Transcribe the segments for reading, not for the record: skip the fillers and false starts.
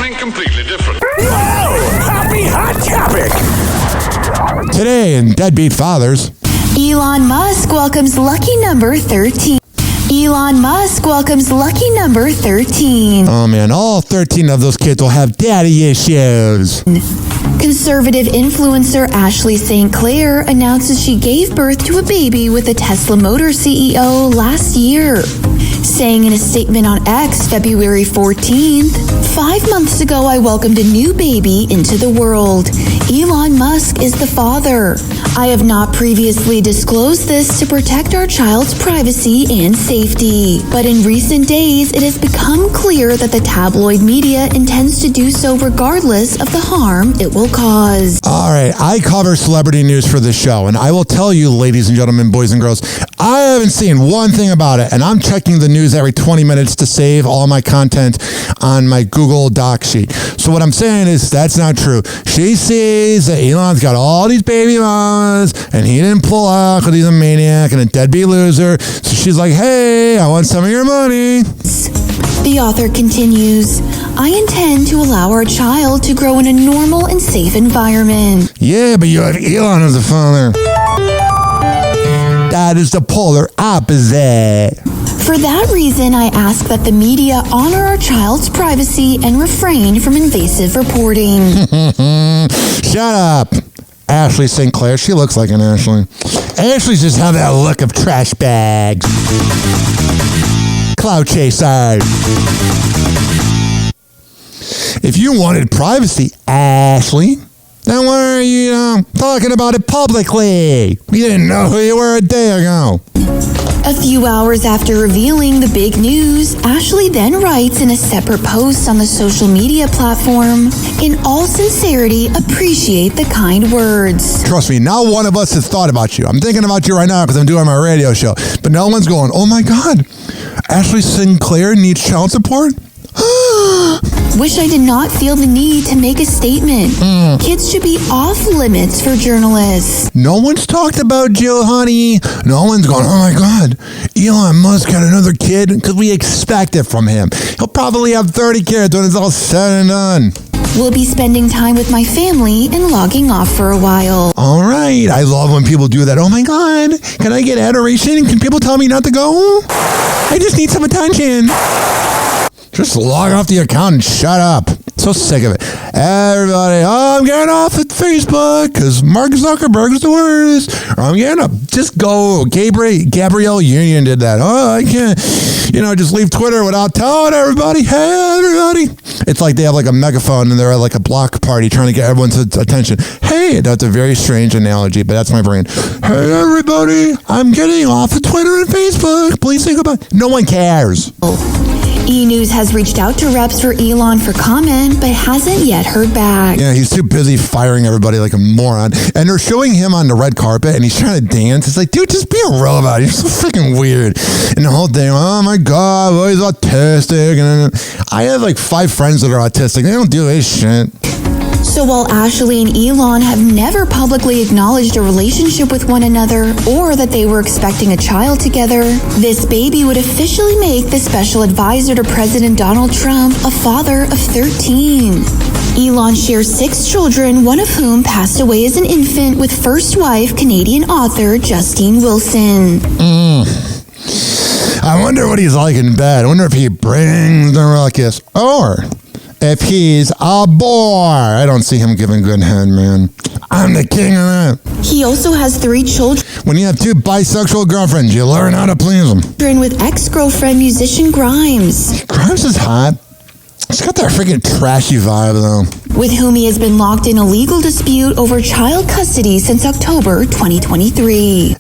something completely different. Whoa! Happy Hot Topic! Today in Deadbeat Fathers. Elon Musk welcomes lucky number 13. Elon Musk welcomes lucky number 13. Oh man, all 13 of those kids will have daddy issues. Conservative influencer Ashley St. Clair announces she gave birth to a baby with the Tesla Motors CEO last year. Saying in a statement on X February 14th, 5 months ago I welcomed a new baby into the world. Elon Musk is the father. I have not previously disclosed this to protect our child's privacy and safety. But in recent days, it has become clear that the tabloid media intends to do so regardless of the harm it will cause. All right, I cover celebrity news for this show, and I will tell you, ladies and gentlemen, boys and girls, I haven't seen one thing about it, and I'm checking the news every 20 minutes to save all my content on my Google Doc sheet. So what I'm saying is that's not true. She sees that Elon's got all these baby mamas, and he didn't pull out because he's a maniac and a deadbeat loser. So she's like, hey, I want some of your money. The author continues, I intend to allow our child to grow in a normal and safe environment. Yeah, but you have Elon as a father. That is the polar opposite. For that reason, I ask that the media honor our child's privacy and refrain from invasive reporting. Shut up. Ashley St. Clair. She looks like an Ashley. Ashley's just have that look of trash bags. Cloud chaser. If you wanted privacy, Ashley, then why are you talking about it publicly? We didn't know who you were a day ago. A few hours after revealing the big news, Ashley then writes in a separate post on the social media platform, in all sincerity, appreciate the kind words. Trust me, not one of us has thought about you. I'm thinking about you right now because I'm doing my radio show. But no one's going, oh my God, Ashley Sinclair needs child support? Wish I did not feel the need to make a statement. Kids should be off limits for journalists. No one's talked about Jill, honey. No one's going, oh my God, Elon Musk had another kid because we expect it from him. He'll probably have 30 kids when it's all said and done. We'll be spending time with my family and logging off for a while. All right. I love when people do that. Oh my God, can I get adoration? Can people tell me not to go? I just need some attention. Just log off the account and shut up. So sick of it. Everybody, oh, I'm getting off at Facebook because Mark Zuckerberg is the worst. Or I'm getting up. Just go. Gabrielle Union did that. Oh, I can't, just leave Twitter without telling everybody. Hey, everybody. It's like they have like a megaphone and they're at like a block party trying to get everyone's attention. Hey, that's a very strange analogy, but that's my brain. Hey, everybody, I'm getting off of Twitter and Facebook. Please think about it. No one cares. E! News has reached out to reps for Elon for comment, but hasn't yet heard back. Yeah, he's too busy firing everybody like a moron. And they're showing him on the red carpet, and he's trying to dance. It's like, dude, just be a robot. You're so freaking weird. And the whole thing, oh my God, well, he's autistic. And I have like 5 friends that are autistic. They don't do this shit. So while Ashley and Elon have never publicly acknowledged a relationship with one another or that they were expecting a child together, this baby would officially make the special advisor to President Donald Trump a father of 13. Elon shares 6 children, one of whom passed away as an infant with first wife, Canadian author Justine Wilson. I wonder what he's like in bed. I wonder if he brings the ruckus. Or if he's a bore. I don't see him giving good head, man. I'm the king of that. He also has 3 children. When you have 2 bisexual girlfriends, you learn how to please them. With ex-girlfriend musician Grimes. Grimes is hot. He's got that freaking trashy vibe, though. With whom he has been locked in a legal dispute over child custody since October 2023.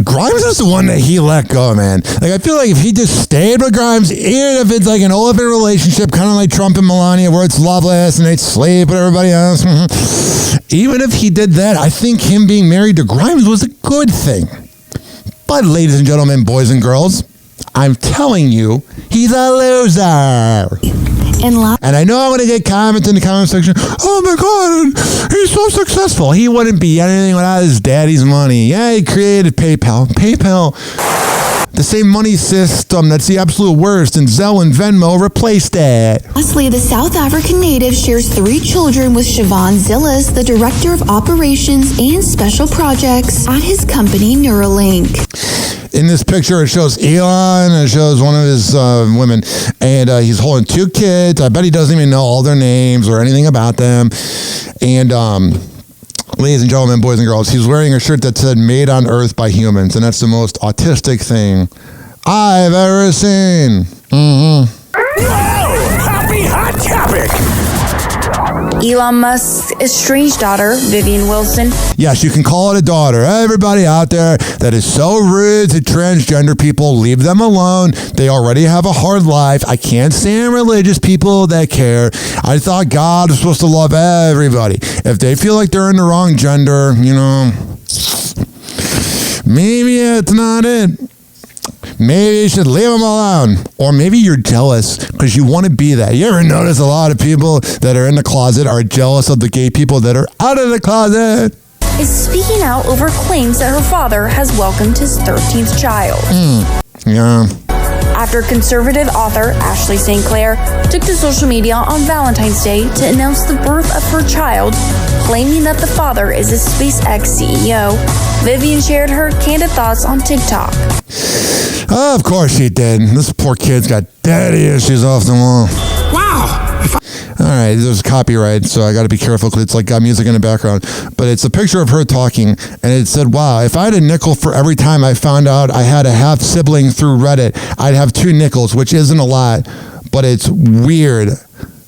Grimes is the one that he let go, man. Like, I feel like if he just stayed with Grimes, even if it's like an open relationship, kind of like Trump and Melania, where it's loveless and they sleep with everybody else, even if he did that, I think him being married to Grimes was a good thing. But, ladies and gentlemen, boys and girls, I'm telling you, he's a loser. And I know I'm going to get comments in the comment section. Oh my God, he's so successful. He wouldn't be anything without his daddy's money. Yeah, he created PayPal. PayPal. The same money system that's the absolute worst, and Zelle and Venmo replaced it. Lastly, the South African native shares 3 children with Siobhan Zillis, the Director of Operations and Special Projects at his company Neuralink. In this picture, it shows Elon, and it shows one of his women, and he's holding 2 kids. I bet he doesn't even know all their names or anything about them. And ladies and gentlemen, boys and girls, he's wearing a shirt that said "Made on Earth by Humans," and that's the most autistic thing I've ever seen. Whoa! Happy Hot Topic! Elon Musk's estranged daughter, Vivian Wilson. Yes, you can call it a daughter. Everybody out there that is so rude to transgender people, leave them alone. They already have a hard life. I can't stand religious people that care. I thought God was supposed to love everybody. If they feel like they're in the wrong gender, maybe it's not it. Maybe you should leave them alone. Or maybe you're jealous because you want to be that. You ever notice a lot of people that are in the closet are jealous of the gay people that are out of the closet? Is speaking out over claims that her father has welcomed his 13th child. Yeah. After conservative author Ashley St. Clair took to social media on Valentine's Day to announce the birth of her child, claiming that the father is a SpaceX CEO, Vivian shared her candid thoughts on TikTok. Of course she did. This poor kid's got daddy issues off the wall. Wow! All right, there's copyright, so I got to be careful because it's like got music in the background. But it's a picture of her talking, and it said, wow, if I had a nickel for every time I found out I had a half-sibling through Reddit, I'd have 2 nickels, which isn't a lot, but it's weird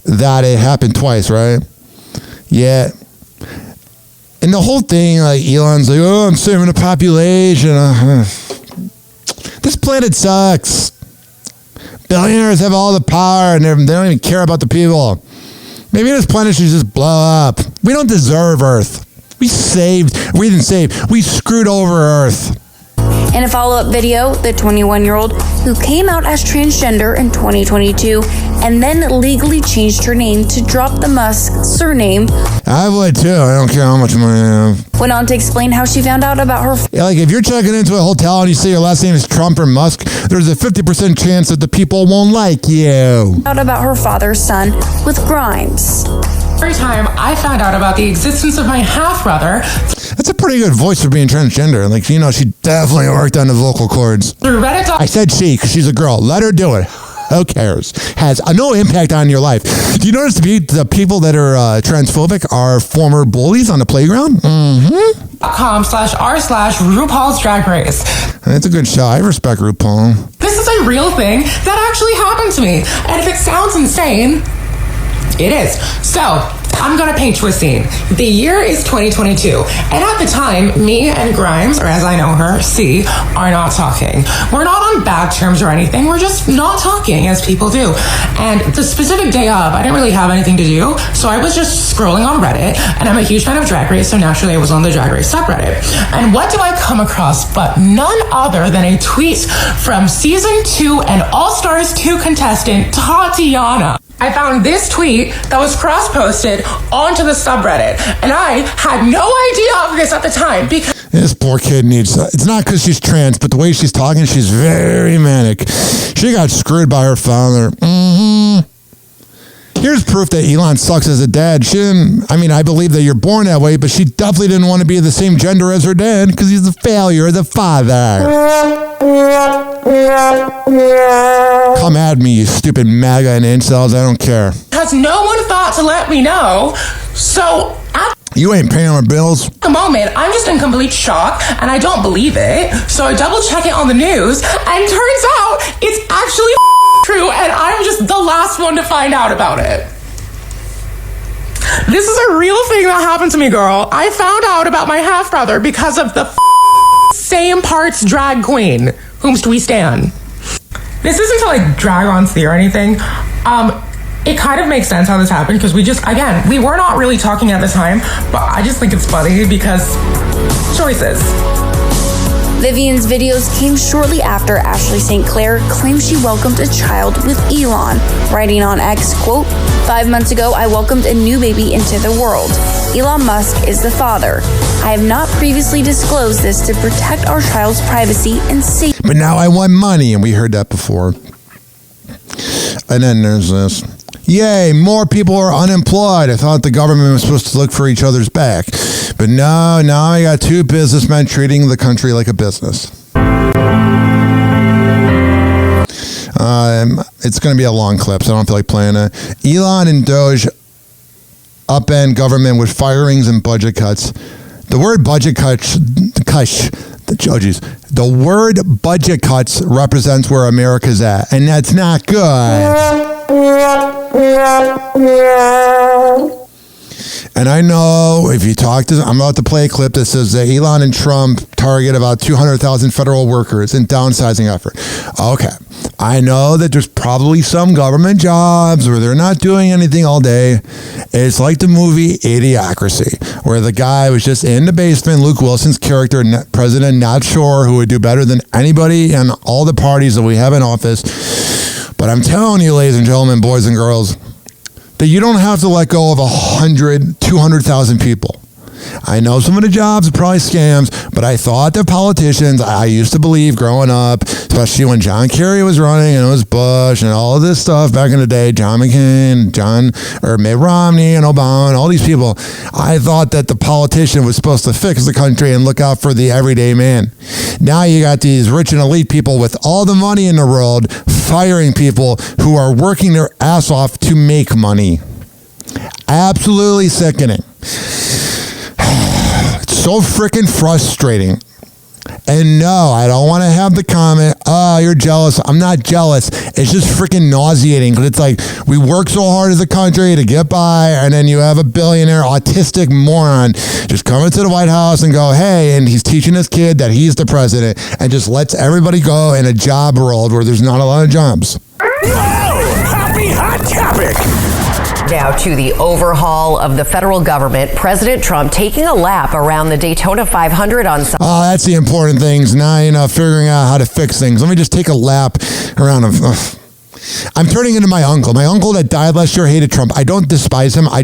that it happened twice, right? Yeah. And the whole thing, like, Elon's like, oh, I'm saving the population. This planet sucks. Billionaires have all the power, and they don't even care about the people. Maybe this planet should just blow up. We don't deserve Earth. We didn't save. We screwed over Earth. In a follow-up video, the 21-year-old, who came out as transgender in 2022 and then legally changed her name to drop the Musk surname, I would too. I don't care how much money I have. went on to explain how she found out about her Yeah, like if you're checking into a hotel and you say your last name is Trump or Musk, there's a 50% chance that the people won't like you. about her father's son with Grimes. Every time I found out about the existence of my half-brother That's a pretty good voice for being transgender. Like, she definitely worked on the vocal cords. through Reddit. I said she, because she's a girl. Let her do it. Who cares? Has no impact on your life. Do you notice the people that are transphobic are former bullies on the playground? .com/r/RuPaul's Drag Race. That's a good show. I respect RuPaul. This is a real thing that actually happened to me. And if it sounds insane, it is. So, I'm gonna paint you a scene. The year is 2022, and at the time, me and Grimes, or as I know her, C, are not talking. We're not on bad terms or anything, we're just not talking, as people do. And the specific day of, I didn't really have anything to do, so I was just scrolling on Reddit, and I'm a huge fan of Drag Race, so naturally I was on the Drag Race subreddit. And what do I come across but none other than a tweet from Season 2 and All-Stars 2 contestant, Tatiana. I found this tweet that was cross-posted onto the subreddit, and I had no idea of this at the time because This poor kid needs... It's not because she's trans, but the way she's talking, she's very manic. She got screwed by her father. Here's proof that Elon sucks as a dad. She didn't... I believe that you're born that way, but she definitely didn't want to be the same gender as her dad because he's a failure as a father. Come at me, you stupid MAGA and incels. I don't care. has no one thought to let me know. So at You ain't paying our bills. the moment, I'm just in complete shock, and I don't believe it. So I double check it on the news, and turns out it's actually true, and I'm just the last one to find out about it. This is a real thing that happened to me, girl. I found out about my half-brother because of the same parts drag queen, whomst we stan. This isn't to drag on C or anything. It kind of makes sense how this happened because we were not really talking at the time, but I just think it's funny because choices. Vivian's videos came shortly after Ashley St. Clair claimed she welcomed a child with Elon, writing on X, quote, 5 months ago, I welcomed a new baby into the world. Elon Musk is the father. I have not previously disclosed this to protect our child's privacy and safety. But now I want money, and we heard that before. And then there's this. Yay, more people are unemployed. I thought the government was supposed to look for each other's back. But no, now I got two businessmen treating the country like a business. It's going to be a long clip, so I don't feel like playing it. Elon and Doge upend government with firings and budget cuts. The word budget cuts, the word budget cuts represents where America's at, and that's not good. And I know if you talk to, I'm about to play a clip that says that Elon and Trump target about 200,000 federal workers in downsizing effort. Okay. I know that there's probably some government jobs where they're not doing anything all day. It's like the movie Idiocracy, where the guy was just in the basement, Luke Wilson's character, president, not sure who would do better than anybody in all the parties that we have in office. But I'm telling you, ladies and gentlemen, boys and girls, that you don't have to let go of 100, 200,000 people. I know some of the jobs are probably scams, but I thought that politicians, I used to believe growing up, especially when John Kerry was running and it was Bush and all of this stuff back in the day, John McCain, Mitt Romney and Obama and all these people, I thought that the politician was supposed to fix the country and look out for the everyday man. Now you got these rich and elite people with all the money in the world firing people who are working their ass off to make money. Absolutely sickening. It's so freaking frustrating. And no, I don't want to have the comment, oh, you're jealous. I'm not jealous. It's just freaking nauseating because it's like we work so hard as a country to get by, and then you have a billionaire autistic moron just come into the White House and go, hey, and he's teaching his kid that he's the president and just lets everybody go in a job world where there's not a lot of jobs. Whoa! Happy hot topic! Now to the overhaul of the federal government. President Trump taking a lap around the Daytona 500 on Sunday. Oh, that's the important things. Now, figuring out how to fix things. Let me just take a lap around. I'm turning into my uncle. My uncle that died last year hated Trump. I don't despise him. I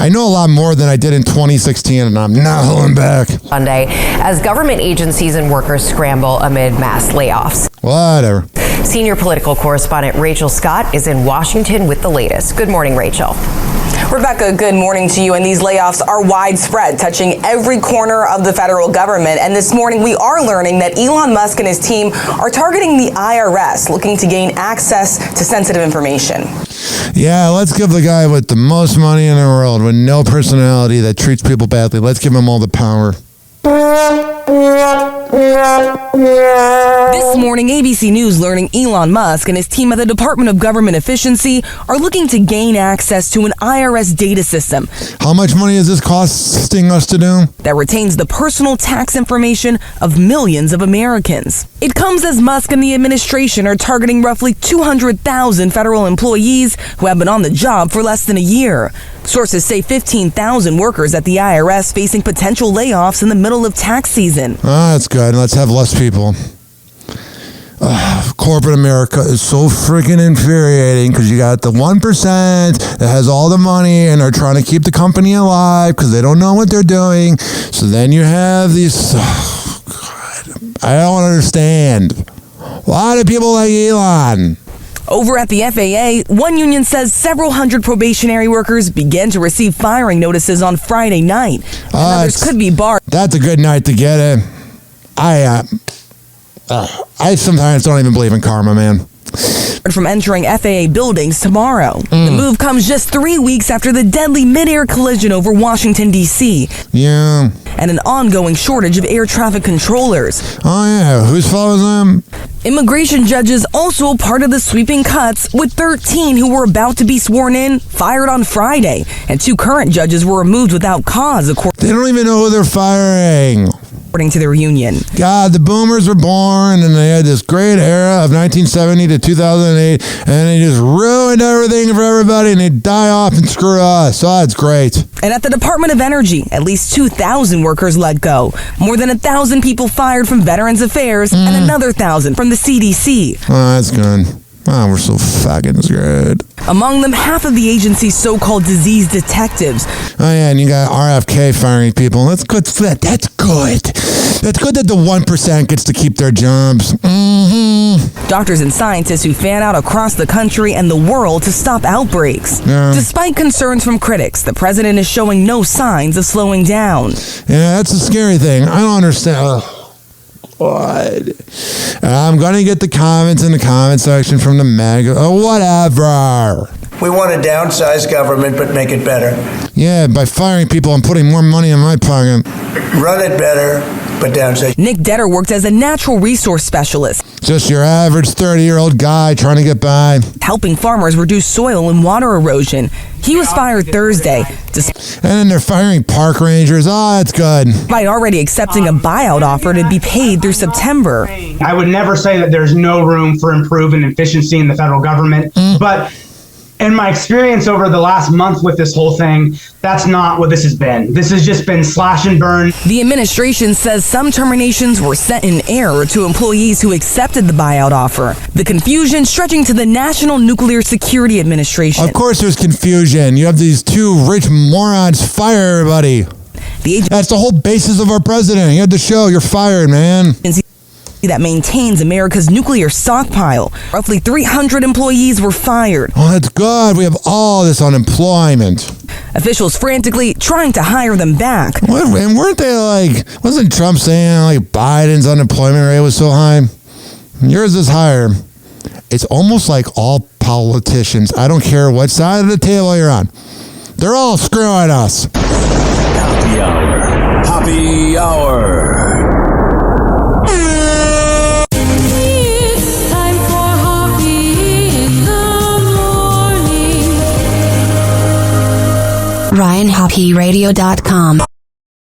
know a lot more than I did in 2016, and I'm not holding back. Sunday, as government agencies and workers scramble amid mass layoffs. Whatever. Senior political correspondent Rachel Scott is in Washington with the latest. Good morning, Rachel. Rebecca, good morning to you. And these layoffs are widespread, touching every corner of the federal government. And this morning, we are learning that Elon Musk and his team are targeting the IRS, looking to gain access to sensitive information. Yeah, let's give the guy with the most money in the world, with no personality, that treats people badly, let's give him all the power. This morning, ABC News learning Elon Musk and his team at the Department of Government Efficiency are looking to gain access to an IRS data system. How much money is this costing us to do? That retains the personal tax information of millions of Americans. It comes as Musk and the administration are targeting roughly 200,000 federal employees who have been on the job for less than a year. Sources say 15,000 workers at the IRS facing potential layoffs in the middle of tax season. That's good. Let's have less people. Corporate America is so freaking infuriating because you got the 1% that has all the money and are trying to keep the company alive because they don't know what they're doing. So then you have these... Oh, God. I don't understand. Why do people like Elon? Over at the FAA, one union says several hundred probationary workers began to receive firing notices on Friday night. And others could be barred. That's a good night to get it. I sometimes don't even believe in karma, man. From entering FAA buildings tomorrow. The move comes just 3 weeks after the deadly mid-air collision over Washington, D.C. Yeah. And an ongoing shortage of air traffic controllers. Oh, yeah. Whose fault is them? Immigration judges also part of the sweeping cuts, with 13 who were about to be sworn in fired on Friday, and 2 current judges were removed without cause. They don't even know who they're firing. according to their union. God, the boomers were born, and they had this great era of 1970 to 2008, and they just ruined everything for everybody, and they die off and screw us. Oh, that's great. And at the Department of Energy, at least 2,000 workers let go. More than 1,000 people fired from Veterans Affairs and another 1,000 from the CDC. Oh, that's good. Oh, we're so fucking screwed. Among them, half of the agency's so-called disease detectives. Oh, yeah, and you got RFK firing people. That's good. That's good. That's good that the 1% gets to keep their jobs. Doctors and scientists who fan out across the country and the world to stop outbreaks. Yeah. Despite concerns from critics, the president is showing no signs of slowing down. Yeah, that's a scary thing. I don't understand. God. I'm going to get the comments in the comment section from the MAGA. Oh, whatever. We want to downsize government, but make it better. Yeah, by firing people and putting more money in my pocket. Run it better, but downsize. Nick Detter worked as a natural resource specialist, Just your average 30-year-old guy trying to get by. helping farmers reduce soil and water erosion. He was fired Thursday, And then they're firing park rangers. Oh, that's good. despite already accepting a buyout offer to be paid through September. I would never say that there's no room for improving efficiency in the federal government, but in my experience over the last month with this whole thing, that's not what this has been. This has just been slash and burn. The administration says some terminations were sent in error to employees who accepted the buyout offer. The confusion stretching to the National Nuclear Security Administration. Of course there's confusion. You have these two rich morons fire everybody. That's the whole basis of our president. He had to show you're fired, man. That maintains America's nuclear stockpile. Roughly 300 employees were fired. Oh, that's good. We have all this unemployment. Officials frantically trying to hire them back. What? And weren't they like, wasn't Trump saying like Biden's unemployment rate was so high? Yours is higher. It's almost like all politicians, I don't care what side of the table you're on, they're all screwing us. Happy Hour. Happy Hour. RyanHoppyRadio.com